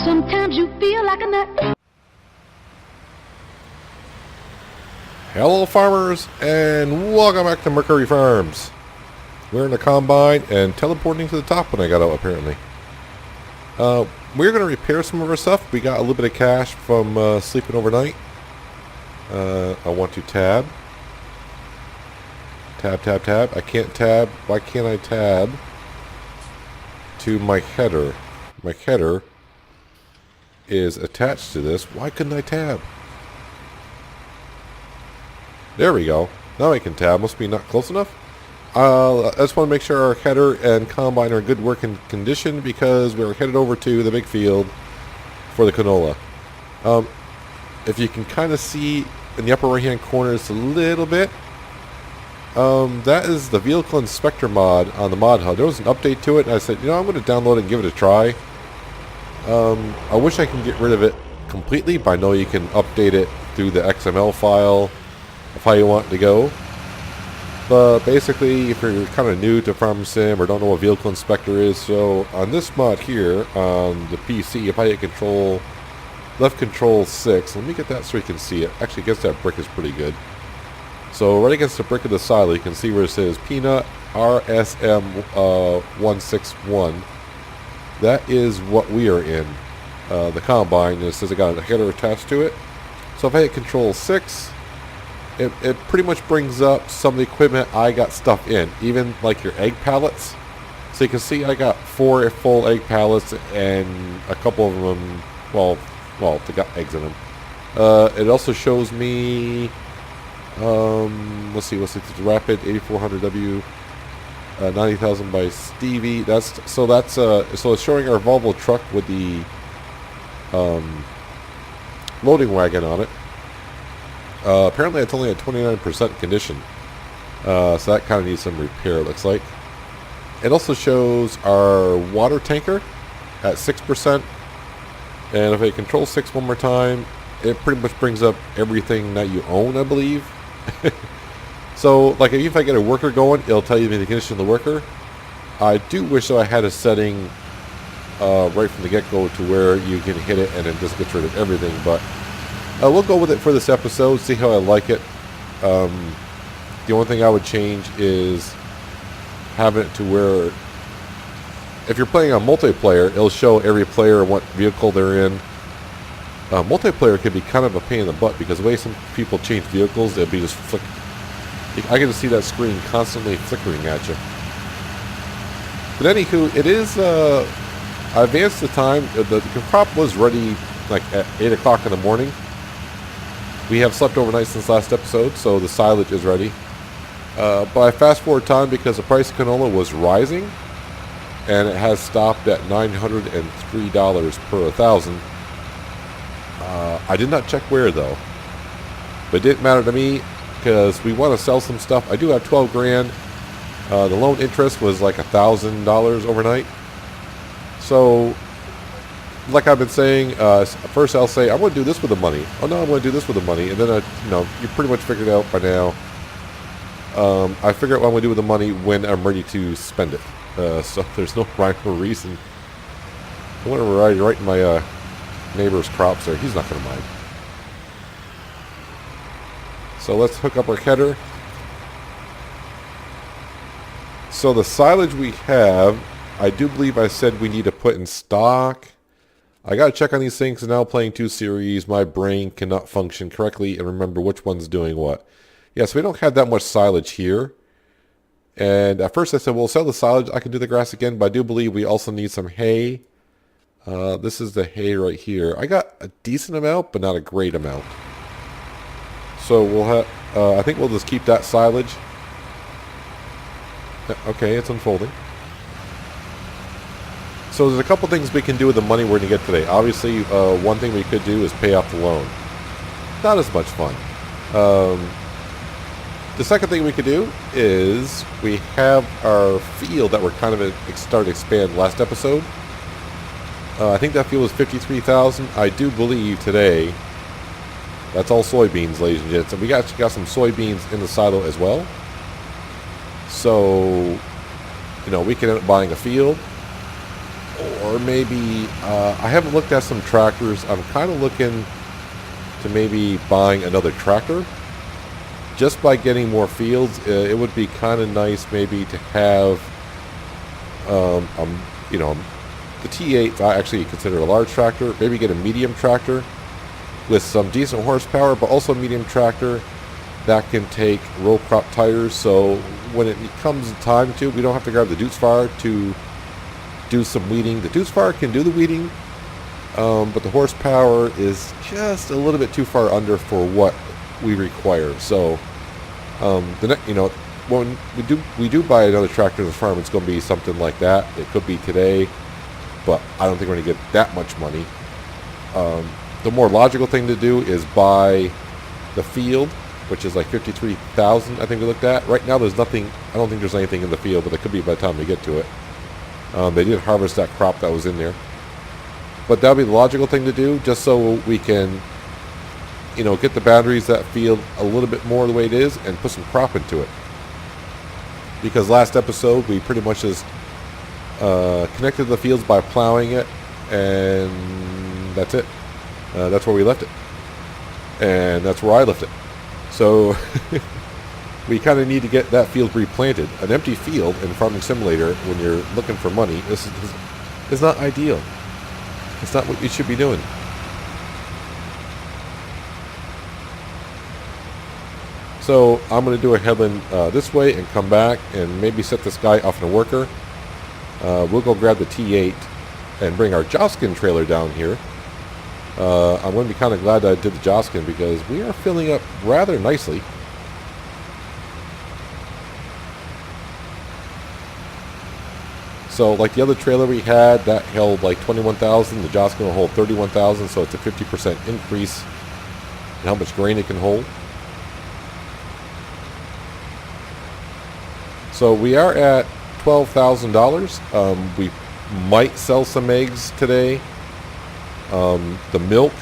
Sometimes you feel like a nut. Hello farmers, and welcome back to Mercury Farms. We're in the combine and teleporting to the top when I got out, apparently. We're going to repair some of our stuff. We got a little bit of cash from sleeping overnight. I want to tab. Tab. I can't tab. Why can't I tab to my header? My header is attached to this. Why couldn't I tab? There we go. Now I can tab. Must be not close enough. I just want to make sure our header and combine are in good working condition because we're headed over to the big field for the canola. If you can kind of see in the upper right hand corner just a little bit, that is the vehicle inspector mod on the mod hub. There was an update to it and I said, you know, I'm going to download it and give it a try. I wish I can get rid of it completely, but I know you can update it through the XML file of how you want it to go. But basically, if you're kind of new to Farm Sim or don't know what vehicle inspector is, so on this mod here on the PC, if I hit left control 6, let me get that so you can see it. Actually, against that brick is pretty good. So right against the brick of the silo, you can see where it says Peanut RSM 161. That is what we are in, the combine. It says I got a header attached to it. So if I hit control 6, it pretty much brings up some of the equipment I got stuff in, even like your egg pallets. So you can see I got 4 full egg pallets and a couple of them, well, they got eggs in them. It also shows me, let's see, the Rapid 8400W, 90,000 by Stevie. So it's showing our Volvo truck with the loading wagon on it. Apparently it's only at 29% condition, so that kind of needs some repair, it looks like. It also shows our water tanker at 6%, and if I control 6 one more time, it pretty much brings up everything that you own, I believe. So, like, if I get a worker going, it'll tell you the condition of the worker. I do wish that I had a setting right from the get-go to where you can hit it and it just gets rid of everything, but we'll go with it for this episode, see how I like it. The only thing I would change is having it to where if you're playing on multiplayer, it'll show every player what vehicle they're in. Multiplayer can be kind of a pain in the butt because the way some people change vehicles, it'll be just flick. I can just see that screen constantly flickering at you. But anywho, it is, I advanced the time. The crop was ready like at 8 o'clock in the morning. We have slept overnight since last episode, so the silage is ready. But I fast forward time because the price of canola was rising, and it has stopped at $903 per 1,000. I did not check where though, but it didn't matter to me because we want to sell some stuff. I do have 12 grand. The loan interest was like $1,000 overnight. So, like I've been saying, first I'll say, I want to do this with the money. Oh no, I want to do this with the money. And then, you pretty much figured it out by now. I figure out what I'm going to do with the money when I'm ready to spend it. So there's no rhyme or reason. I want to ride right in my neighbor's crops there. He's not going to mind. So let's hook up our header. So the silage we have, I do believe I said we need to put in stock. I got to check on these things. Now playing 2 series, my brain cannot function correctly and remember which one's doing what. Yeah, so we don't have that much silage here. And at first I said, we'll sell the silage. I can do the grass again, but I do believe we also need some hay. This is the hay right here. I got a decent amount, but not a great amount. So we'll have, I think we'll just keep that silage. Okay, it's unfolding. So there's a couple things we can do with the money we're going to get today. Obviously, one thing we could do is pay off the loan. Not as much fun. The second thing we could do is we have our field that we're kind of starting to expand last episode. I think that field was 53,000. I do believe today that's all soybeans, ladies and gents. And we got some soybeans in the silo as well. So, we can end up buying a field. or maybe I haven't looked at some tractors. I'm kind of looking to maybe buying another tractor. Just by getting more fields, it would be kind of nice maybe to have, you know, the T8 I actually consider a large tractor. Maybe get a medium tractor with some decent horsepower, but also a medium tractor that can take row crop tires. So when it comes time to, we don't have to grab the Dutz Fire to do some weeding. The Dutz Fire can do the weeding, but the horsepower is just a little bit too far under for what we require. So you know, when we do buy another tractor in the farm, it's going to be something like that. It could be today, but I don't think we're going to get that much money. The more logical thing to do is buy the field, which is like 53,000. I think we looked at. Right now, there's nothing. I don't think there's anything in the field, but there could be by the time we get to it. They did harvest that crop that was in there, but that would be the logical thing to do, just so we can, you know, get the boundaries of that field a little bit more the way it is and put some crop into it. Because last episode we pretty much just connected the fields by plowing it, and that's it. That's where we left it, and that's where I left it. So we kind of need to get that field replanted. An empty field in Farming Simulator, when you're looking for money, this is not ideal. It's not what you should be doing. So I'm going to do a headland this way and come back and maybe set this guy off in a worker. We'll go grab the T8 and bring our Joskin trailer down here. I'm going to be kind of glad that I did the Joskin because we are filling up rather nicely. So like the other trailer we had, that held like 21,000. The Joskin will hold 31,000, so it's a 50% increase in how much grain it can hold. So we are at $12,000. We might sell some eggs today. The milk,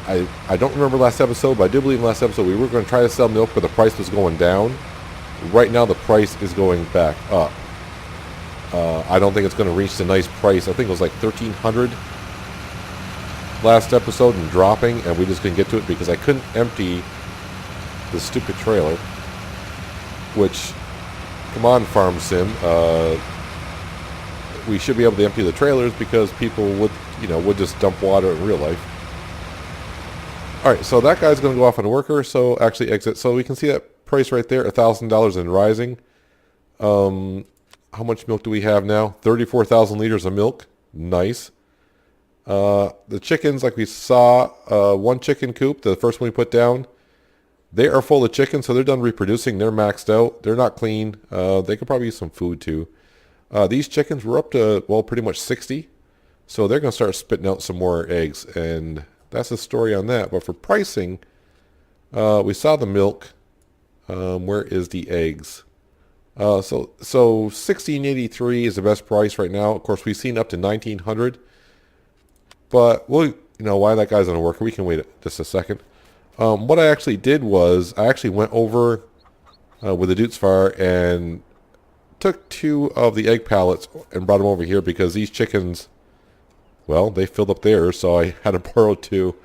I don't remember last episode, but I do believe in last episode we were going to try to sell milk, but the price was going down. Right now the price is going back up. I don't think it's going to reach the nice price. I think it was like $1,300 last episode and dropping, and we just couldn't get to it because I couldn't empty the stupid trailer. Which, come on, Farm Sim, we should be able to empty the trailers because people would just dump water in real life. Alright, so that guy's going to go off on a worker, so actually exit. So we can see that price right there, $1,000 and rising. How much milk do we have now? 34,000 liters of milk. Nice. The chickens, like we saw, one chicken coop, the first one we put down, they are full of chickens, so they're done reproducing. They're maxed out. They're not clean. They could probably use some food too. These chickens were up to, well, pretty much 60. So they're going to start spitting out some more eggs. And that's the story on that. But for pricing, we saw the milk. Where is the eggs? So $16.83 is the best price right now. Of course, we've seen up to $1,900. But we'll, while that guy's on a worker, we can wait just a second. What I actually did was I actually went over with the Dutz Fire and took 2 of the egg pallets and brought them over here because these chickens, well, they filled up theirs, so I had to borrow 2.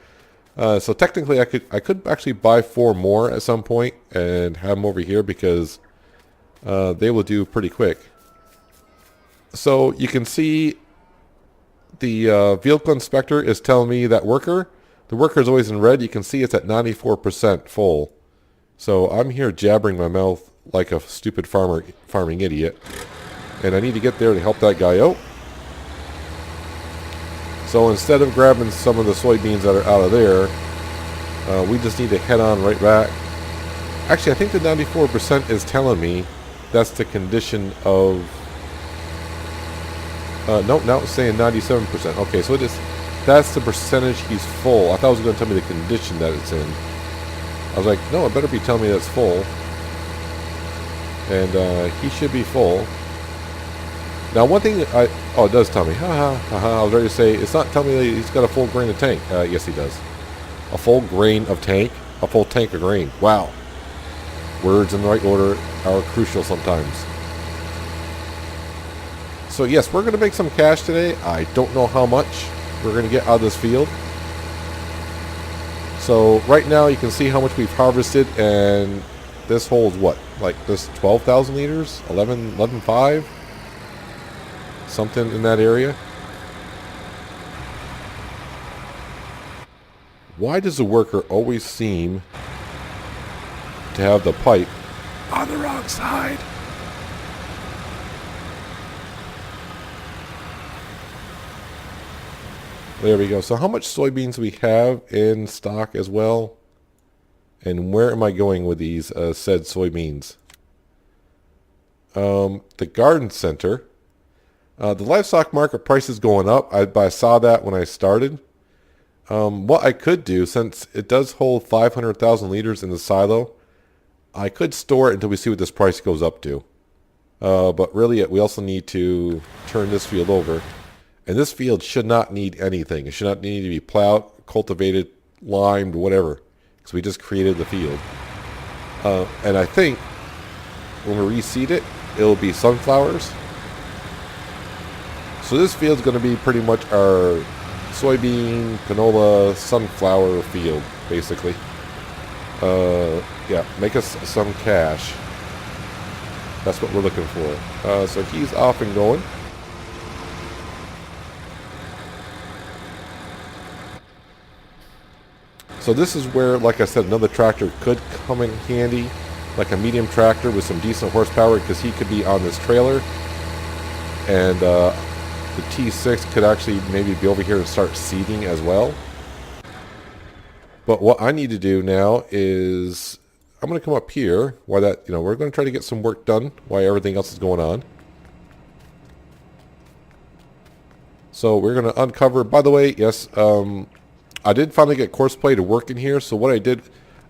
So technically, I could actually buy 4 more at some point and have them over here because they will do pretty quick. So you can see the vehicle inspector is telling me that the worker is always in red. You can see it's at 94% full. So I'm here jabbering my mouth like a stupid farming idiot. And I need to get there to help that guy out. So instead of grabbing some of the soybeans that are out of there, we just need to head on right back. Actually, I think the 94% is telling me that's the condition of... no, now it's saying 97%. Okay, so that's the percentage he's full. I thought it was going to tell me the condition that it's in. I was like, no, it better be telling me that's full. And he should be full. Now, one thing it does tell me. I was ready to say, it's not telling me that he's got a full grain of tank. Yes, he does. A full grain of tank? A full tank of grain. Wow. Words in the right order are crucial sometimes. So yes, we're going to make some cash today. I don't know how much we're going to get out of this field. So right now you can see how much we've harvested, and this holds what? Like this 12,000 liters? 11.5? Something in that area. Why does the worker always seem to have the pipe on the wrong side? There we go. So how much soybeans we have in stock as well? And where am I going with these said soybeans? The garden center. The livestock market price is going up. I saw that when I started. What I could do, since it does hold 500,000 liters in the silo, I could store it until we see what this price goes up to. But really, we also need to turn this field over. And this field should not need anything. It should not need to be plowed, cultivated, limed, whatever. Because we just created the field. And I think when we reseed it, it'll be sunflowers. So this field's going to be pretty much our soybean, canola, sunflower field, basically. Yeah, make us some cash. That's what we're looking for. So he's off and going. So this is where, like I said, another tractor could come in handy, like a medium tractor with some decent horsepower, because he could be on this trailer. And the T6 could actually maybe be over here and start seeding as well. But what I need to do now is I'm going to come up here while that, we're going to try to get some work done while everything else is going on. So we're going to uncover, by the way, yes, I did finally get course play to work in here. So what I did,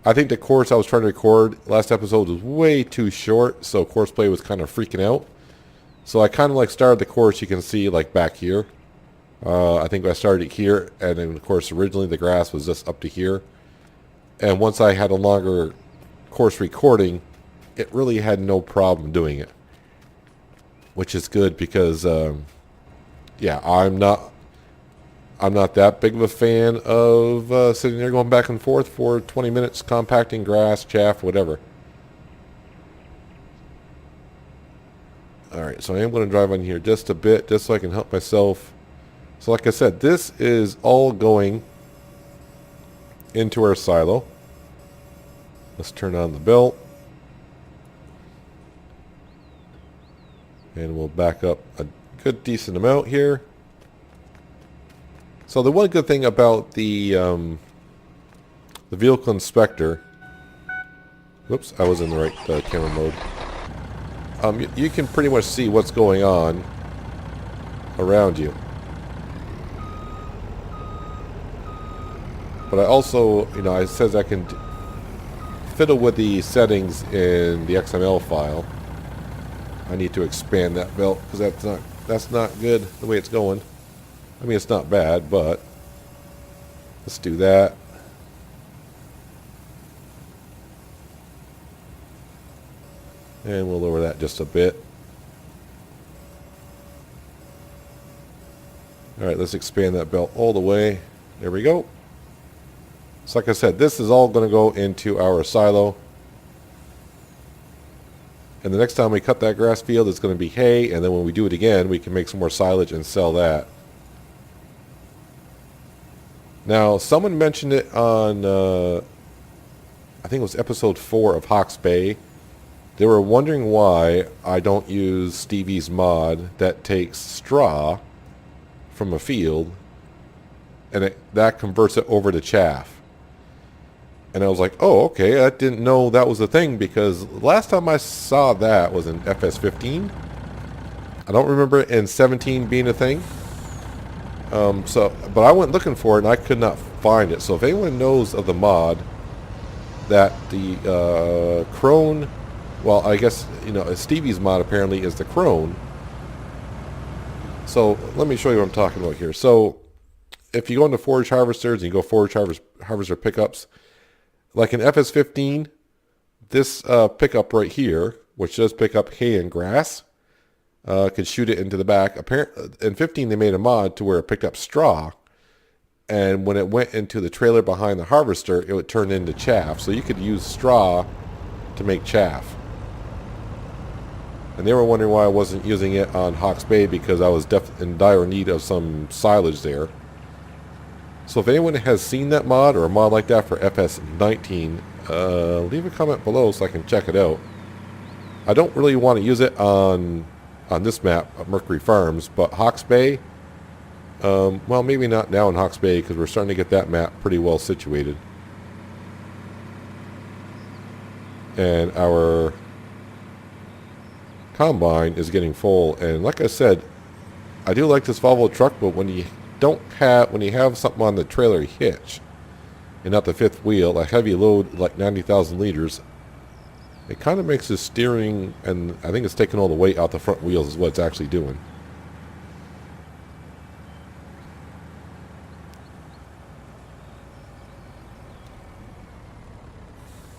I think the course I was trying to record last episode was way too short. So course play was kind of freaking out. So I kind of like started the course, you can see like back here. I think I started it here. And then of course originally the grass was just up to here. And once I had a longer course recording, it really had no problem doing it. Which is good because, yeah, I'm not that big of a fan of sitting there going back and forth for 20 minutes compacting grass, chaff, whatever. Alright, so I am going to drive on here just a bit, just so I can help myself. So like I said, this is all going into our silo. Let's turn on the belt. And we'll back up a good decent amount here. So the one good thing about the vehicle inspector, whoops, I was in the right camera mode. You can pretty much see what's going on around you. But I also, it says I can fiddle with the settings in the XML file. I need to expand that belt because that's not good the way it's going. I mean, it's not bad, but let's do that. And we'll lower that just a bit. Alright, let's expand that belt all the way. There we go. So like I said, this is all going to go into our silo. And the next time we cut that grass field, it's going to be hay. And then when we do it again, we can make some more silage and sell that. Now, someone mentioned it on, I think it was episode 4 of Hawke's Bay. They were wondering why I don't use Stevie's mod that takes straw from a field and that converts it over to chaff. And I was like, oh, okay, I didn't know that was a thing, because last time I saw that was in FS15. I don't remember it in 17 being a thing. But I went looking for it and I could not find it. So if anyone knows of the mod that the crone, well, I guess, Stevie's mod apparently is the crone. So let me show you what I'm talking about here. So if you go into forage harvesters and you go forage harvester pickups, like in FS15, this pickup right here, which does pick up hay and grass, could shoot it into the back. In 15, they made a mod to where it picked up straw, and when it went into the trailer behind the harvester, it would turn into chaff. So you could use straw to make chaff. And they were wondering why I wasn't using it on Hawke's Bay, because I was in dire need of some silage there. So if anyone has seen that mod or a mod like that for FS19, leave a comment below so I can check it out. I don't really want to use it on this map, Mercury Farms, but Hawke's Bay, well, maybe not now in Hawke's Bay, because we're starting to get that map pretty well situated. And our combine is getting full, and like I said, I do like this Volvo truck, but when you have something on the trailer hitch and not the fifth wheel, a heavy load like 90,000 liters, it kind of makes the steering, and I think it's taking all the weight out the front wheels is what it's actually doing.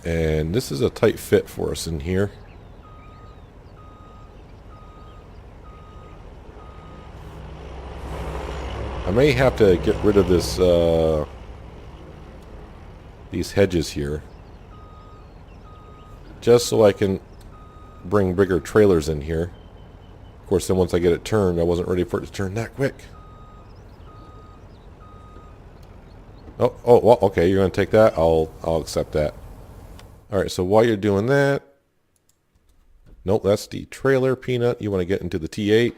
And this is a tight fit for us in here. I may have to get rid of this these hedges here, just so I can bring bigger trailers in here. Of course, then once I get it turned, I wasn't ready for it to turn that quick. Oh, well, okay, you're going to take that. I'll accept that. All right, so while you're doing that, nope, that's the trailer, Peanut. You want to get into the T8.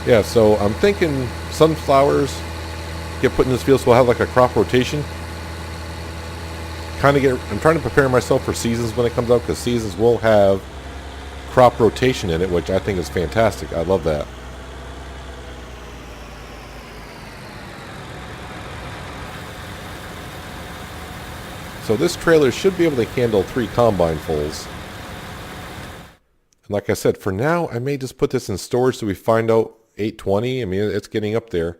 Yeah, so I'm thinking sunflowers get put in this field, so we'll have like a crop rotation. I'm trying to prepare myself for seasons when it comes out, because seasons will have crop rotation in it, which I think is fantastic. I love that. So this trailer should be able to handle 3 combine fulls. And like I said, for now, I may just put this in storage so we find out 820. I mean, it's getting up there.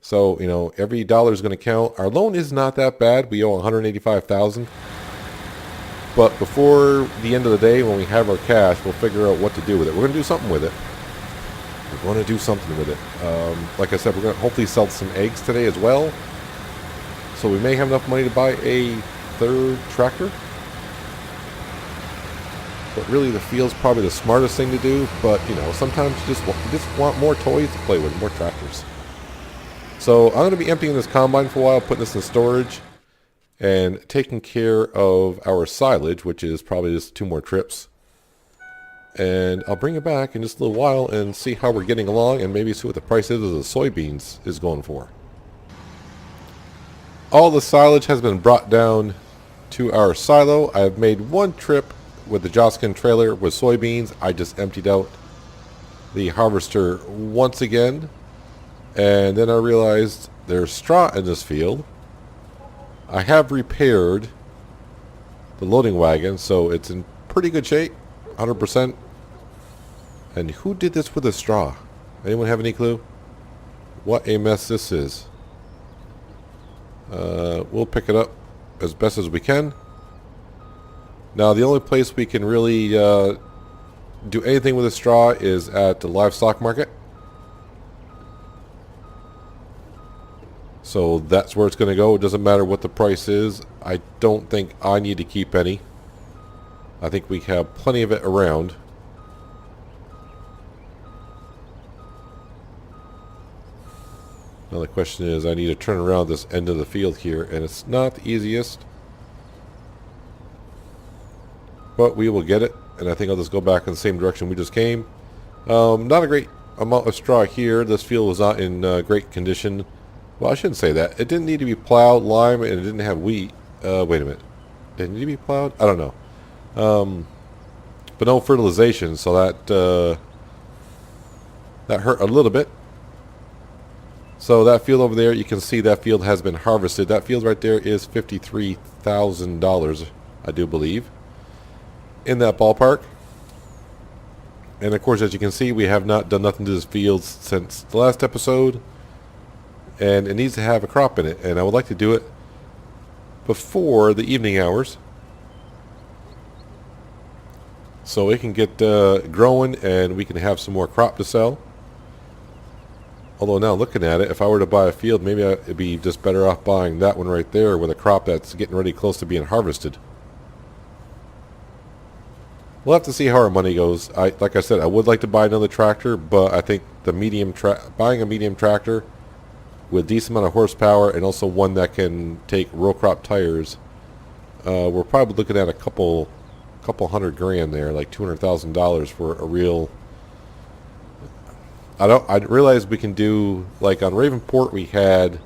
So, you know, every dollar is going to count. Our loan is not that bad. We owe $185,000. But before the end of the day, when we have our cash, we'll figure out what to do with it. We're going to do something with it. We're going to do something with it. Like I said, we're going to hopefully sell some eggs today as well. So we may have enough money to buy a 3rd tractor. But really, the field's probably the smartest thing to do. But, you know, sometimes you just want more toys to play with, more tractors. So I'm going to be emptying this combine for a while, putting this in storage, and taking care of our silage, which is probably just 2 more trips. And I'll bring it back in just a little while and see how we're getting along, and maybe see what the price is of the soybeans is going for. All the silage has been brought down to our silo. I've made 1 trip with the Joskin trailer with soybeans. I just emptied out the harvester once again, and then I realized there's straw in this field. I have repaired the loading wagon, so it's in pretty good shape, 100%. And who did this with the straw? Anyone have any clue? What a mess this is. We'll pick it up as best as we can. Now, the only place we can really do anything with the straw is at the livestock market. So that's where it's going to go. It doesn't matter what the price is. I don't think I need to keep any. I think we have plenty of it around. Now the question is, I need to turn around this end of the field here, and it's not the easiest. But we will get it, and I think I'll just go back in the same direction we just came. Not a great amount of straw here. This field was not in great condition. Well, I shouldn't say that. It didn't need to be plowed, lime, and it didn't have wheat. Wait a minute. Did it need to be plowed? I don't know. But no fertilization, so that hurt a little bit. So that field over there, you can see that field has been harvested. That field right there is $53,000, I do believe, in that ballpark. And of course, as you can see, we have not done nothing to this field since the last episode. And it needs to have a crop in it. And I would like to do it before the evening hours. so it can get growing and we can have some more crop to sell. Although now looking at it, if I were to buy a field, maybe it'd be just better off buying that one right there with a crop that's getting ready close to being harvested. We'll have to see how our money goes. Like I said, I would like to buy another tractor, but I think the buying a medium tractor with decent amount of horsepower and also one that can take row crop tires, we're probably looking at a couple hundred grand there, like $200,000 for a real. I realize we can do, like on Ravenport we had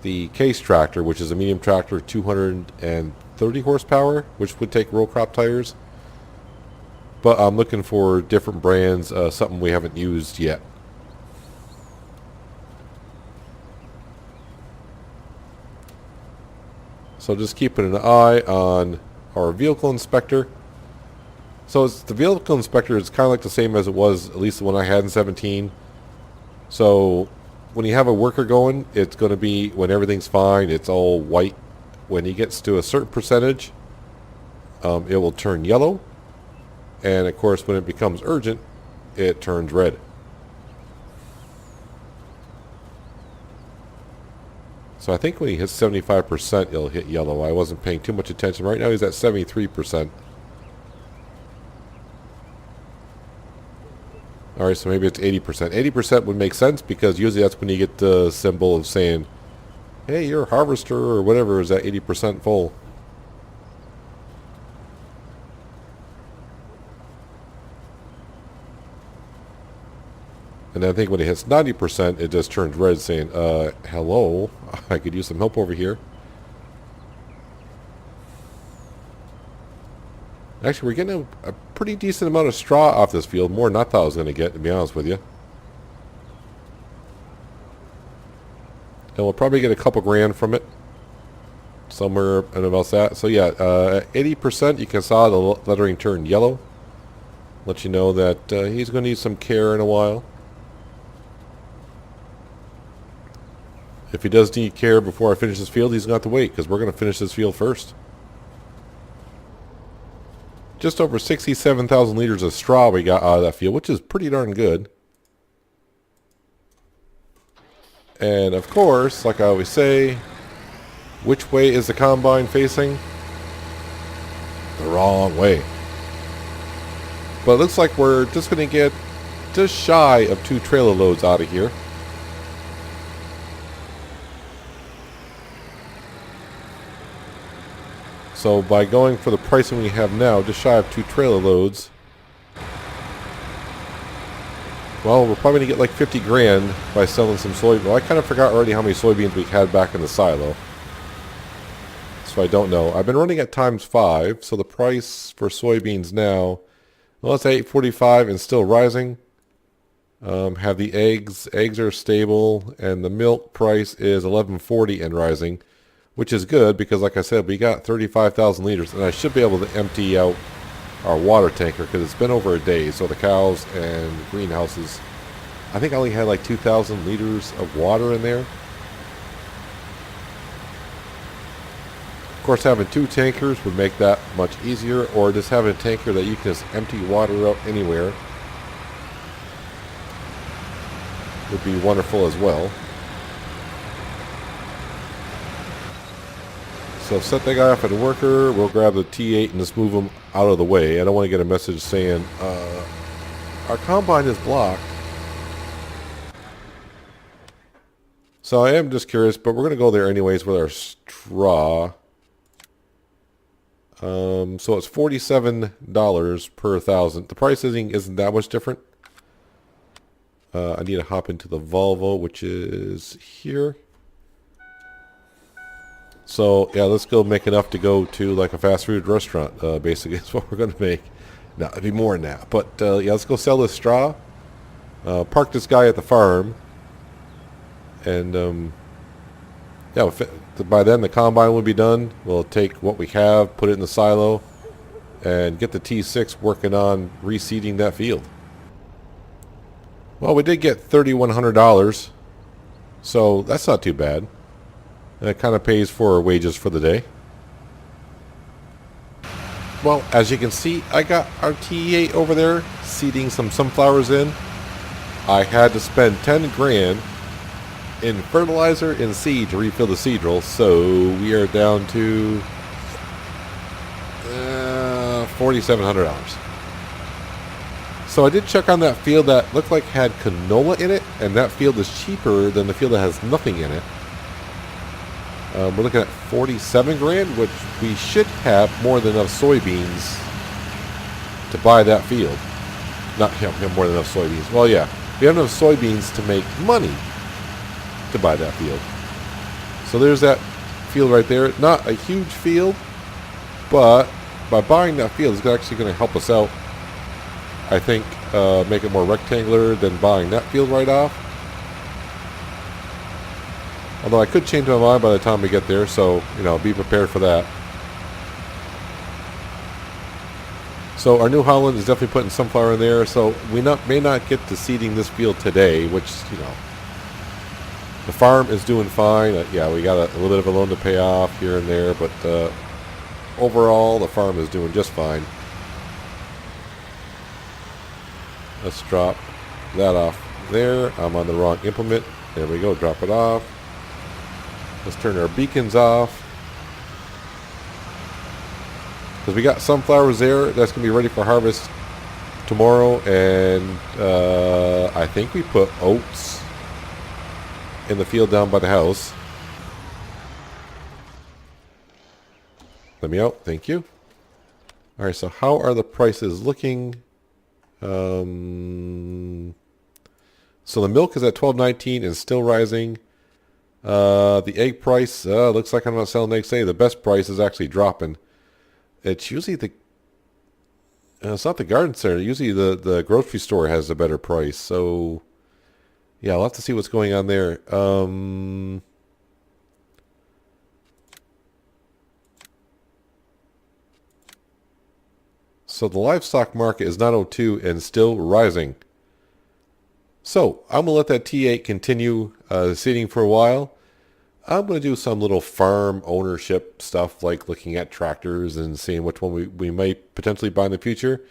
the Case tractor, which is a medium tractor, 230 horsepower, which would take row crop tires. But I'm looking for different brands, something we haven't used yet. So just keeping an eye on our vehicle inspector. So the vehicle inspector is kind of like the same as it was, at least the one I had in 17. So when you have a worker going, it's going to be, when everything's fine, it's all white. When he gets to a certain percentage, it will turn yellow. And of course, when it becomes urgent, it turns red. So I think when he hits 75%, it'll hit yellow. I wasn't paying too much attention. Right now he's at 73%. Alright, so maybe it's 80%. 80% would make sense because usually that's when you get the symbol of saying, hey, your harvester or whatever is at 80% full. And I think when it hits 90%, it just turns red saying, hello, I could use some help over here. Actually, we're getting a pretty decent amount of straw off this field, more than I thought I was going to get, to be honest with you. And we'll probably get a couple grand from it, somewhere and about that. So yeah, 80%, you can saw the lettering turn yellow. Let you know that he's going to need some care in a while. If he does need care before I finish this field, he's going to have to wait, because we're going to finish this field first. Just over 67,000 liters of straw we got out of that field, which is pretty darn good. And of course, like I always say, which way is the combine facing? The wrong way. But it looks like we're just going to get just shy of 2 trailer loads out of here. So by going for the pricing we have now, just shy of 2 trailer loads, well, we're probably going to get like 50 grand by selling some soybeans. Well, I kind of forgot already how many soybeans we had back in the silo. So I don't know. I've been running at ×5, so the price for soybeans now, well, it's $8.45 and still rising. Have the eggs. Eggs are stable, and the milk price is $11.40 and rising, which is good because, like I said, we got 35,000 liters, and I should be able to empty out our water tanker because it's been over a day. So the cows and greenhouses, I think I only had like 2,000 liters of water in there. Of course, having 2 tankers would make that much easier, or just having a tanker that you can just empty water out anywhere would be wonderful as well. So set that guy off at a worker. We'll grab the T8 and just move him out of the way. I don't want to get a message saying our combine is blocked. So I am just curious, but we're going to go there anyways with our straw. So it's $47 per 1,000. The price isn't that much different. I need to hop into the Volvo, which is here. So, yeah, let's go make enough to go to, like, a fast food restaurant, basically. That's what we're going to make. No, it'd be more than that. But, yeah, let's go sell this straw. Park this guy at the farm. And, yeah, by then the combine will be done. We'll take what we have, put it in the silo, and get the T6 working on reseeding that field. Well, we did get $3,100. So, that's not too bad. And it kind of pays for our wages for the day. Well, as you can see, I got our T8 over there seeding some sunflowers in. I had to spend 10 grand in fertilizer and seed to refill the seed roll, so we are down to $4,700. So I did check on that field that looked like had canola in it, and that field is cheaper than the field that has nothing in it. We're looking at 47 grand, which we should have more than enough soybeans to buy that field. Not have more than enough soybeans. Well, yeah, we have enough soybeans to make money to buy that field. So there's that field right there. Not a huge field, but by buying that field, it's actually going to help us out. I think make it more rectangular than buying that field right off. Although I could change my mind by the time we get there, so, you know, be prepared for that. So our New Holland is definitely putting sunflower in there, so we may not get to seeding this field today, which, you know, the farm is doing fine. Yeah, we got a little bit of a loan to pay off here and there, but overall the farm is doing just fine. Let's drop that off there. I'm on the wrong implement. There we go, drop it off. Let's turn our beacons off, because we got sunflowers there that's going to be ready for harvest tomorrow, and I think we put oats in the field down by the house. Let me out, thank you. Alright, so how are the prices looking? So the milk is at $12.19 and still rising. The egg price, looks like I'm not selling eggs today. The best price is actually dropping. It's usually it's not the garden center. Usually the grocery store has a better price. So, yeah, I'll have to see what's going on there. So the livestock market is 902 and still rising. So I'm going to let that T8 continue seeding for a while. I'm going to do some little farm ownership stuff, like looking at tractors and seeing which one we might potentially buy in the future.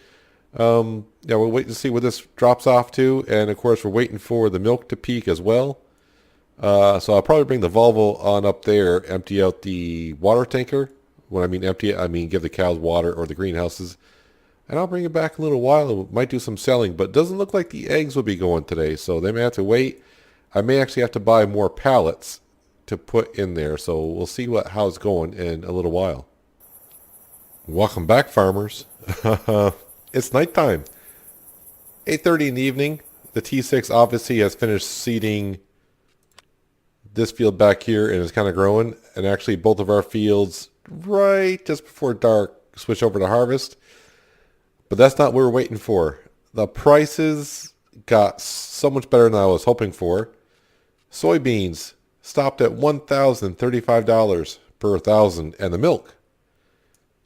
Yeah, we'll wait to see what this drops off to. And of course, we're waiting for the milk to peak as well. So I'll probably bring the Volvo on up there, empty out the water tanker. When I mean empty it, I mean give the cows water or the greenhouses. And I'll bring it back in a little while. Might do some selling, but it doesn't look like the eggs will be going today, so they may have to wait. I may actually have to buy more pallets to put in there, so we'll see how it's going in a little while. Welcome back, farmers. It's nighttime. 8:30 in the evening. The T6 obviously has finished seeding this field back here and is kind of growing. And actually both of our fields right just before dark switch over to harvest. But that's not what we're waiting for. The prices got so much better than I was hoping for. Soybeans stopped at $1,035 per thousand, and the milk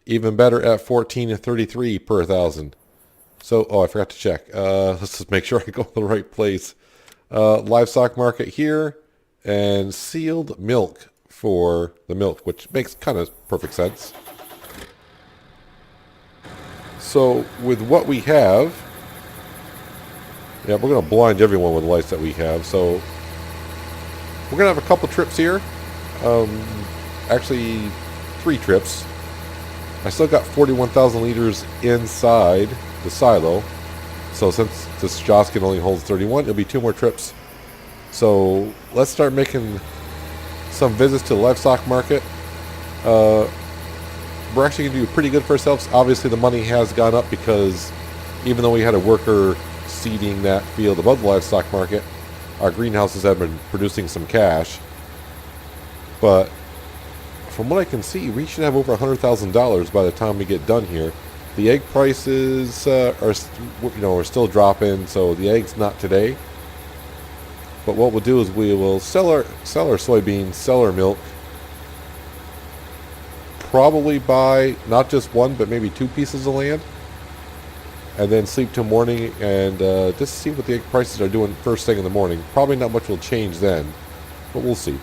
even better at $14.33 per thousand. So, I forgot to check. Let's just make sure I go to the right place. Livestock market here, and sealed milk for the milk, which makes kind of perfect sense. So with what we have, yeah, we're going to blind everyone with the lights that we have. So we're going to have a couple trips here. Actually, 3 trips. I still got 41,000 liters inside the silo. So since this Joskin only holds 31, it'll be 2 more trips. So let's start making some visits to the livestock market. We're actually going to do pretty good for ourselves. Obviously, the money has gone up because even though we had a worker seeding that field above the livestock market, our greenhouses have been producing some cash. But from what I can see, we should have over $100,000 by the time we get done here. The egg prices are still dropping, so the eggs not today. But what we'll do is we will sell our soybeans, sell our milk. Probably buy not just 1, but maybe 2 pieces of land, and then sleep till morning and just see what the egg prices are doing first thing in the morning. Probably not much will change then, but we'll see.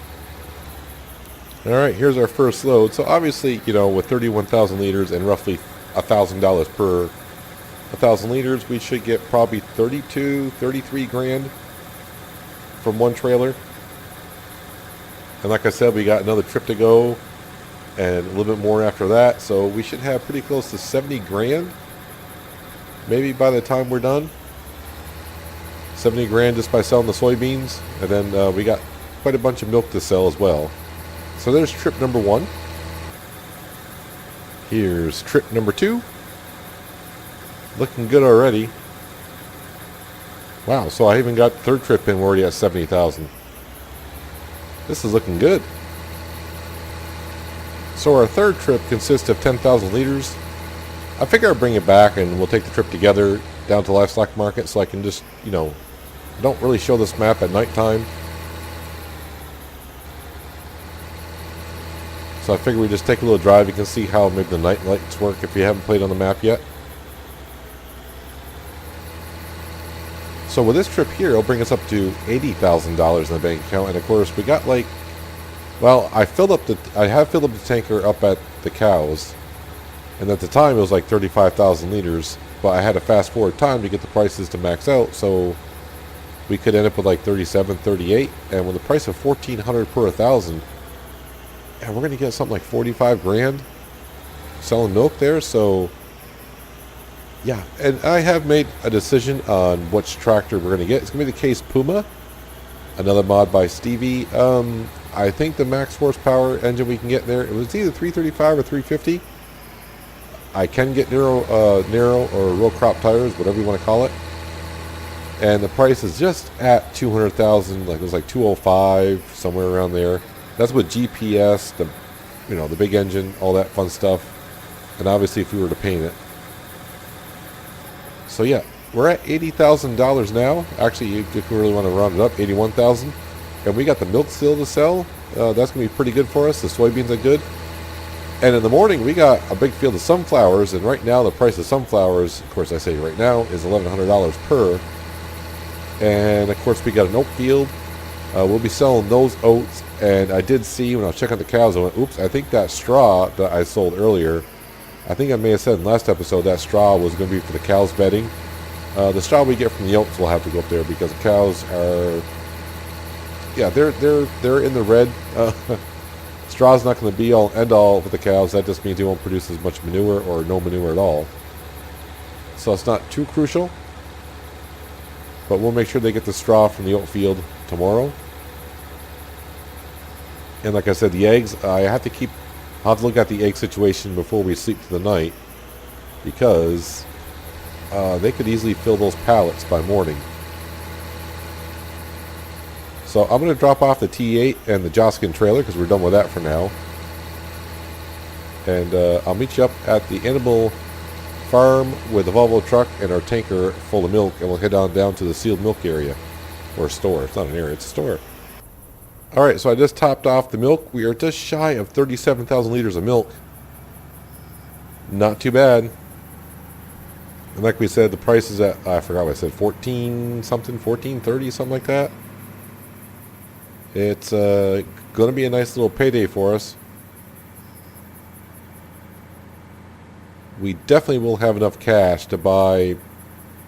All right, here's our first load. So obviously, with 31,000 liters and roughly $1,000 per 1,000 liters. We should get probably 32, 33 grand from one trailer. And like I said, we got another trip to go and a little bit more after that. So we should have pretty close to 70 grand maybe by the time we're done. 70 grand just by selling the soybeans. And then we got quite a bunch of milk to sell as well. So there's trip number 1. Here's trip number 2. Looking good already. Wow, so I even got the third trip in. We're already at 70,000. This is looking good. So our third trip consists of 10,000 liters. I figure I'll bring it back and we'll take the trip together down to the livestock market so I can just, I don't really show this map at nighttime. So I figure we just take a little drive. You can see how maybe the night lights work if you haven't played on the map yet. So with this trip here, it'll bring us up to $80,000 in the bank account. And of course, we got I have filled up the tanker up at the cows. And at the time, it was like 35,000 liters. But I had to fast forward time to get the prices to max out. So we could end up with like 37, 38. And with the price of $1,400 per 1,000, and we're going to get something like 45 grand selling milk there. So yeah, and I have made a decision on which tractor we're going to get. It's going to be the Case Puma, another mod by Stevie. I think the max horsepower engine we can get there, it was either 335 or 350. I can get narrow or row crop tires, whatever you want to call it. And the price is just at 200,000, like it was like 205, somewhere around there. That's with GPS, the big engine, all that fun stuff. And obviously if we were to paint it. So yeah, we're at $80,000 now. Actually, if you really want to round it up, 81,000. And we got the milk still to sell. That's going to be pretty good for us. The soybeans are good. And in the morning, we got a big field of sunflowers. And right now, the price of sunflowers, of course I say right now, is $1,100 per. And of course, we got an oat field. We'll be selling those oats. And I did see when I was checking the cows, I went, oops, I think that straw that I sold earlier, I think I may have said in the last episode that straw was going to be for the cows bedding. The straw we get from the oats will have to go up there because the cows are, yeah, they're in the red. Straw's not going to be all end all with the cows. That just means they won't produce as much manure or no manure at all. So it's not too crucial. But we'll make sure they get the straw from the oat field tomorrow. And like I said, the eggs, I'll have to look at the egg situation before we sleep for the night, because they could easily fill those pallets by morning. So I'm going to drop off the T8 and the Joskin trailer because we're done with that for now. And I'll meet you up at the animal farm with the Volvo truck and our tanker full of milk, and we'll head on down to the sealed milk area, or store. It's not an area, it's a store. Alright, so I just topped off the milk. We are just shy of 37,000 liters of milk. Not too bad. And like we said, the price is at, I forgot what I said, 14 something, 14.30, something like that. It's going to be a nice little payday for us. We definitely will have enough cash to buy,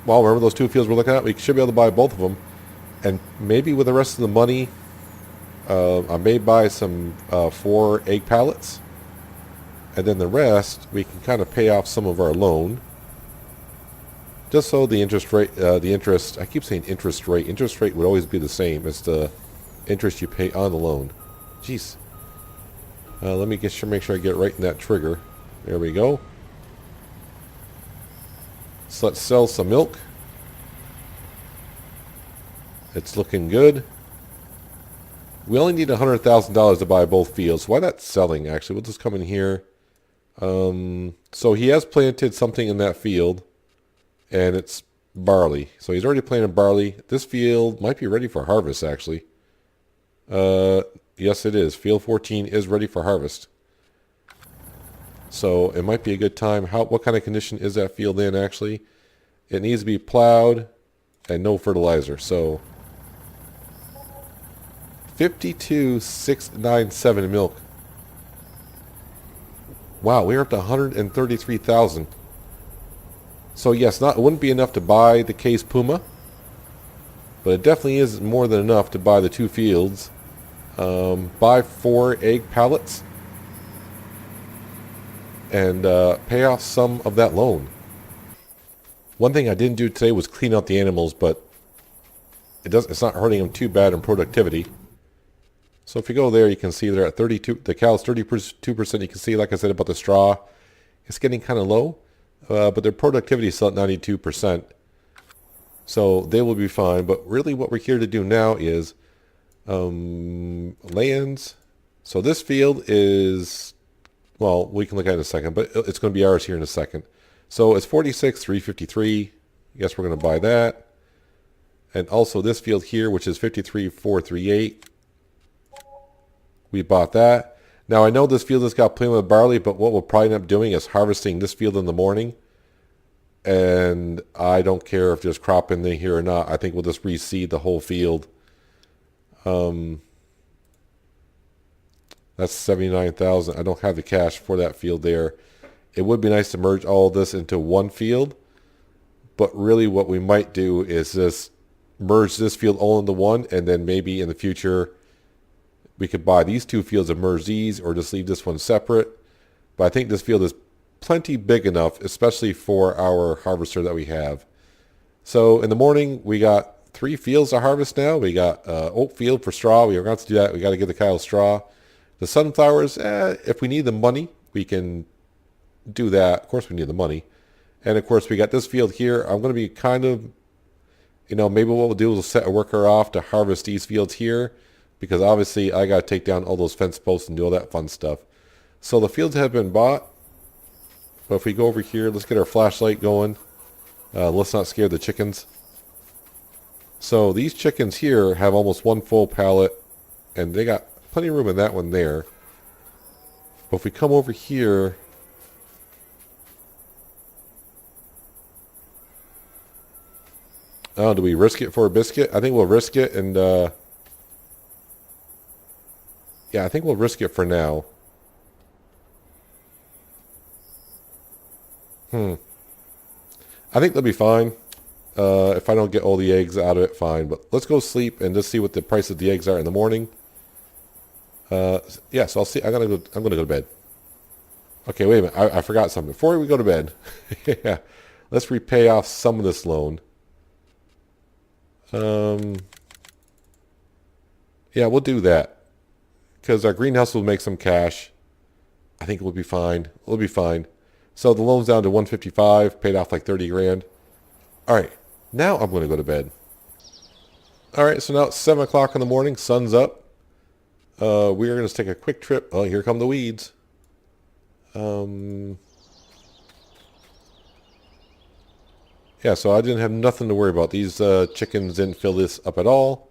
well, remember those two fields we're looking at? We should be able to buy both of them. And maybe with the rest of the money, I may buy some 4 egg pallets. And then the rest, we can kind of pay off some of our loan. Just so the interest rate, I keep saying interest rate would always be the same as the interest you pay on the loan. Jeez. Let me make sure I get right in that trigger. There we go. So let's sell some milk. It's looking good. We only need $100,000 to buy both fields. Why not selling, actually? We'll just come in here. So he has planted something in that field, and it's barley. So he's already planted barley. This field might be ready for harvest, actually. Yes, it is. Field 14 is ready for harvest. So it might be a good time. What kind of condition is that field in, actually? It needs to be plowed and no fertilizer. So 52,697 milk. Wow, we're up to 133,000. So yes, it wouldn't be enough to buy the case Puma, but it definitely is more than enough to buy the 2 fields, buy 4 egg pallets, and pay off some of that loan. One thing I didn't do today was clean out the animals, but it's not hurting them too bad in productivity. So if you go there, you can see they're at 32. The cow's 32%. You can see, like I said about the straw, it's getting kind of low, but their productivity is still at 92%. So they will be fine. But really, what we're here to do now is lands. So this field is, well, we can look at it in a second, but it's going to be ours here in a second. So it's 46,353. I guess we're going to buy that. And also this field here, which is 53,438. We bought that. Now I know this field has got plenty of barley, but what we'll probably end up doing is harvesting this field in the morning. And I don't care if there's crop in there here or not. I think we'll just reseed the whole field. That's 79,000. I don't have the cash for that field there. It would be nice to merge all of this into one field, but really what we might do is just merge this field all into one, and then maybe in the future we could buy these 2 fields and merge these, or just leave this one separate. But I think this field is plenty big enough, especially for our harvester that we have. So in the morning we got 3 fields to harvest now. We got oat field for straw. We are going to do that. We got to give the cows straw. The sunflowers, if we need the money, we can do that. Of course we need the money. And of course we got this field here. I'm going to be kind of, maybe what we'll do is we'll set a worker off to harvest these fields here, because obviously I got to take down all those fence posts and do all that fun stuff. So the fields have been bought. But if we go over here, let's get our flashlight going. Let's not scare the chickens. So these chickens here have almost 1 full pallet, and they got plenty of room in that one there. But if we come over here, do we risk it for a biscuit? I think we'll risk it, and yeah, I think we'll risk it for now. I think they'll be fine. If I don't get all the eggs out of it, fine. But let's go sleep and just see what the price of the eggs are in the morning. Yeah, so I'll see. I'm gonna go to bed. Okay, wait a minute. I forgot something. Before we go to bed, yeah, let's repay off some of this loan. Yeah, we'll do that, because our greenhouse will make some cash. I think we'll be fine. We'll be fine. So the loan's down to 155, paid off like 30 grand. All right, now I'm going to go to bed. All right, so now it's 7 o'clock in the morning. Sun's up. We are going to take a quick trip. Oh, here come the weeds. Yeah, so I didn't have nothing to worry about. These chickens didn't fill this up at all.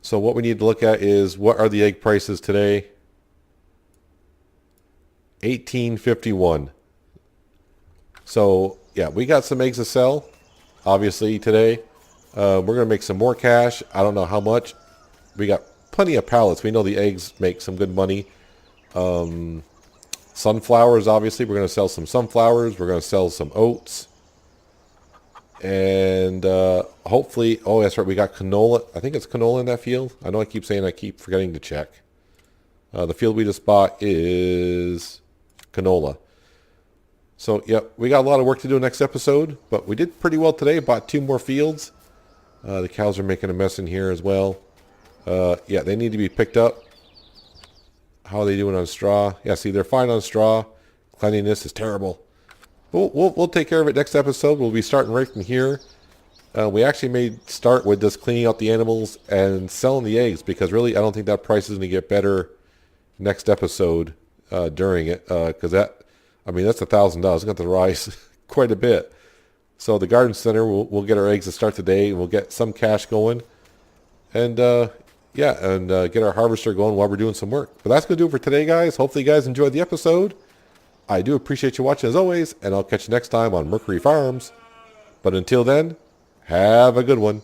So what we need to look at is, what are the egg prices today? $18.51. So yeah, we got some eggs to sell, obviously, today. We're going to make some more cash. I don't know how much. We got plenty of pallets. We know the eggs make some good money. Sunflowers, obviously. We're going to sell some sunflowers. We're going to sell some oats. And hopefully, oh, that's right, we got canola. I think it's canola in that field. I know I keep saying, I keep forgetting to check. The field we just bought is canola. So, yep, we got a lot of work to do next episode, but we did pretty well today. Bought 2 more fields. The cows are making a mess in here as well. Yeah, they need to be picked up. How are they doing on straw? Yeah, see, they're fine on straw. Cleanliness is terrible. We'll take care of it next episode. We'll be starting right from here. We actually may start with just cleaning out the animals and selling the eggs, because really I don't think that price is going to get better next episode during it, because that's $1,000. It's going to rise quite a bit. So the garden center, we'll get our eggs to start today, and we'll get some cash going, and get our harvester going while we're doing some work. But that's going to do it for today, guys. Hopefully you guys enjoyed the episode. I do appreciate you watching as always, and I'll catch you next time on Mercury Farms. But until then, have a good one.